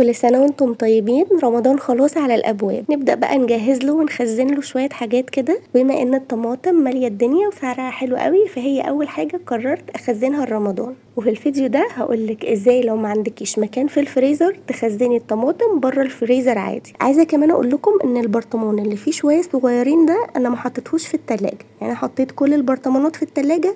كل سنة وانتم طيبين. رمضان خلاص على الابواب، نبدأ بقى نجهز له ونخزن له شوية حاجات كده. بما ان الطماطم مالية الدنيا وسعرها حلو قوي، فهي اول حاجة قررت اخزنها لرمضان. وفي الفيديو ده هقولك ازاي لو ما عندكيش مكان في الفريزر تخزني الطماطم بره الفريزر عادي. عايزة كمان اقول لكم ان البرطمان اللي فيه شوية صغيرين ده انا ما حطيتهوش في التلاجة، يعني حطيت كل البرطمانات في التلاجة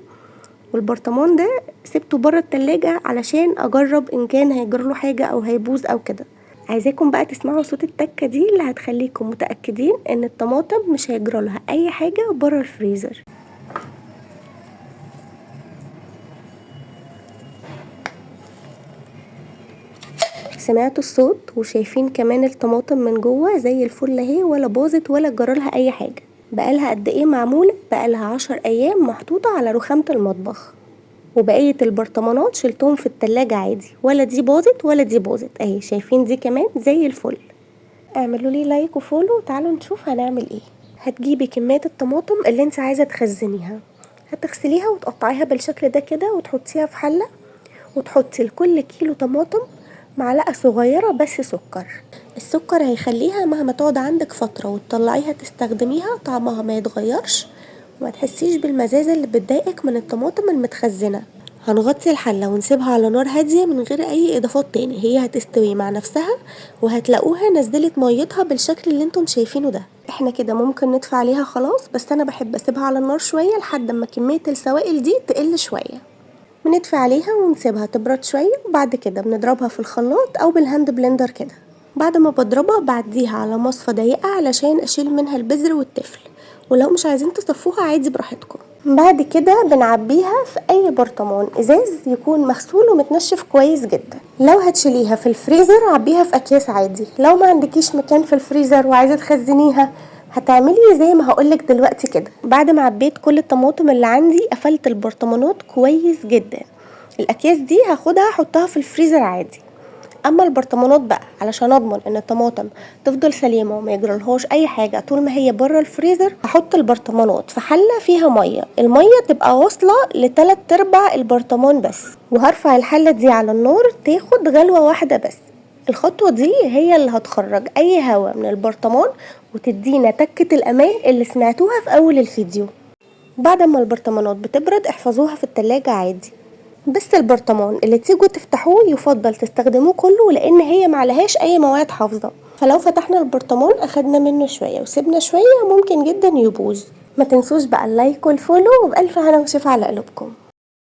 والبرطمان ده سبته بره التلاجة علشان اجرب ان كان هيجرله حاجة او هيبوظ او كده. عايزاكم بقى تسمعوا صوت التكة دي اللي هتخليكم متأكدين ان الطماطم مش هيجرالها اي حاجة بره الفريزر. سمعتوا الصوت وشايفين كمان الطماطم من جوه زي الفل اهي، ولا باظت ولا جرالها اي حاجة. بقالها قد ايه معمولة؟ بقالها 10 ايام محطوطة على رخامة المطبخ. وبقية البرطمانات شلتهم في التلاجة عادي، ولا دي باظت ولا دي باظت اهي. شايفين دي كمان زي الفل. اعملوا لي لايك وفولو وتعالوا نشوف هنعمل ايه. هتجيبي كمية الطماطم اللي انت عايزة تخزنيها، هتغسليها وتقطعيها بالشكل ده كده وتحطيها في حلة، وتحطي لكل كيلو طماطم معلقة صغيرة بس سكر. السكر هيخليها مهما تقعد عندك فترة وتطلعيها تستخدميها طعمها ما يتغيرش وما تحسيش بالمزازة اللي بتضايقك من الطماطم المتخزنة. هنغطي الحلة ونسيبها على نار هادية من غير اي اضافات تاني، هي هتستوي مع نفسها وهتلاقوها نزلت ميتها بالشكل اللي انتم شايفينه ده. احنا كده ممكن نطفي عليها خلاص، بس انا بحب اسيبها على النار شوية لحد ما كمية السوائل دي تقل شوية. بندفي عليها ونسيبها تبرد شوية، وبعد كده بنضربها في الخلاط او بالهاند بلندر كده. بعد ما بضربها بعديها على مصفى ضيقة علشان اشيل منها البذر والتفل، ولو مش عايزين تصفوها عادي براحتكم. بعد كده بنعبيها في اي برطمان ازاز يكون مغسول ومتنشف كويس جدا. لو هتشيليها في الفريزر عبيها في اكياس عادي. لو ما عندكيش مكان في الفريزر وعايزة تخزنيها هتعملي زي ما هقولك دلوقتي كده. بعد ما عبيت كل الطماطم اللي عندي قفلت البرطمانات كويس جدا. الاكياس دي هاخدها احطها في الفريزر عادي. اما البرطمانات بقى علشان اضمن ان الطماطم تفضل سليمه وما يجرالهاش اي حاجه طول ما هي بره الفريزر، هحط البرطمانات في حله فيها ميه، الميه تبقى واصله ل3/4 البرطمان بس، وهرفع الحله دي على النار تاخد غلوه واحده بس. الخطوه دي هي اللي هتخرج اي هواء من البرطمان وتدينا تكه الامان اللي سمعتوها في اول الفيديو. بعد ما البرطمانات بتبرد احفظوها في التلاجة عادي، بس البرطمان اللي تيجوا تفتحوه يفضل تستخدموه كله لان هي معلهاش اي مواد حافظة. فلو فتحنا البرطمان اخدنا منه شوية وسيبنا شوية ممكن جدا يبوظ. ما تنسوش بقى اللايك والفولو، وبألف هنا وشفا على قلوبكم.